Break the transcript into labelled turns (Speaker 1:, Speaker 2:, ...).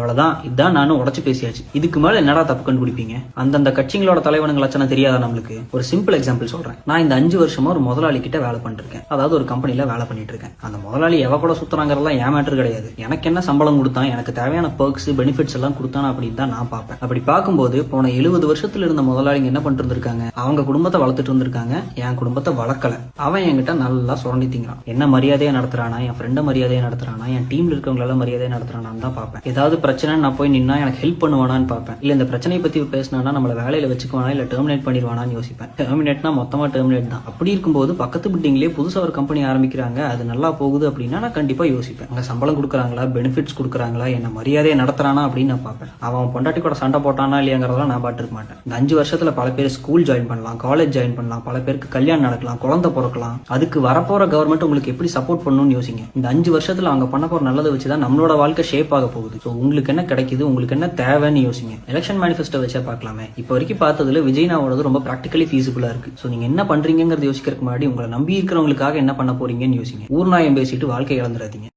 Speaker 1: அவ்வளவுதான். இதான் நானும் உடச்சு பேசியாச்சு. இதுக்கு மேல என்னடா தப்பு கண்டுபிடிப்பீங்க? அந்தந்த கட்சிகளோட தலைவனுங்க லட்சணம் தெரியாதா நம்மளுக்கு? ஒரு சிம்பிள் எக்ஸாம்பிள் சொல்றேன். நான் இந்த 5 வருஷமா ஒரு முதலாளி கிட்ட வேலை பண்ணிருக்கேன். அதாவது ஒரு கம்பெனில வேலை பண்ணிட்டு இருக்கேன். அந்த முதலாளி எவ கூட சுத்துறாங்கிறதெல்லாம் ஏன் மேட்டர் கிடையாது. எனக்கு என்ன சம்பளம் கொடுத்தான், எனக்கு தேவையான பெர்க்ஸ் பெனிஃபிட்ஸ் எல்லாம் கொடுத்தானா அப்படின்னு தான் நான் பார்ப்பேன். அப்படி பார்க்கும்போது போன 70 வருஷத்துல இருந்த முதலாளிங்க என்ன பண்ணிட்டு இருந்திருக்காங்க? அவங்க குடும்பத்தை வளர்த்துட்டு இருந்திருக்காங்க. என் குடும்பத்தை வளர்க்கல. அவன் என்கிட்ட நல்லா சுரண்டி திங்கிறான். என்ன மரியாதையா நடத்துறானா, என் ஃப்ரெண்ட மரியாதையா நடத்துறானா, என் டீம்ல இருக்கவங்களால மரியாதையா நடத்துறானான்னு தான் பார்ப்பேன். ஏதாவது பிரச்சனை நான் போய் நின்னா எனக்கு ஹெல்ப் பண்ணுவானான்னு பார்ப்பேன். இல்ல இந்த பிரச்சனையை பத்தி பேசினா நம்மள வேலையில வச்சுக்குவானா இல்ல டெர்மினேட் பண்ணிடுவானான்னு யோசிப்பேன். டெர்மினேட்னா மொத்தமா டெர்மினேட் தான். அப்படி இருக்கும்போது பக்கத்து பில்டிங்லயே புதுசா ஒரு கம்பெனி ஆரம்பிக்கிறாங்க, அது நல்லா போகுது அப்படின்னா நான் கண்டிப்பா யோசிப்பேன். அங்க சம்பளம் கொடுக்குறாங்களா, பெனிஃபிட்ஸ் கொடுக்குறாங்களா, என்ன மரியாதையை நடத்துறானா அப்படின்னு நான் பார்ப்பேன். அவன் பொண்டாட்டி கூட சண்டை போட்டானா இல்லையாங்கிறதெல்லாம் நான் பாட்டு இருக்க மாட்டேன். இந்த 5 வருஷத்துல பல பேர் ஸ்கூல் ஜாயின் பண்ணலாம், காலேஜ் ஜாயின் பண்ணலாம், பல பேருக்கு கல்யாணம் நடக்கலாம், குழந்தை பிறக்கலாம். அதுக்கு வரப்போற கவர்மெண்ட் உங்களுக்கு எப்படி சப்போர்ட் பண்ணணும்னு யோசிங்க. இந்த 5 வருஷத்துல அவங்க பண்ண போற நல்லதை வச்சுதான் நம்மளோட வாழ்க்கை ஷேப் ஆக போகுது. ஸோ உங்களுக்கு என்ன கிடைக்குது, உங்களுக்கு என்ன தேவைன்னு யோசிங்க. எலெக்ஷன் மேனிஃபெஸ்டோ வச்சா பார்க்கலாமே. இப்போ வரைக்கும் பார்த்ததுல விஜய்னாவோடது ரொம்ப பிராக்டிகலி ஃபீஸிபிளா இருக்கு. ஸோ நீங்க என்ன பண்றீங்கிறது யோசிக்கிறதுக்கு முன்னாடி உங்களை நம்பி இருக்கிறவங்களுக்காக என்ன பண்ண போறீங்கன்னு யோசிங்க. ஊர்நாயம் பேசிட்டு வாழ்க்கை இழந்துடாதீங்க.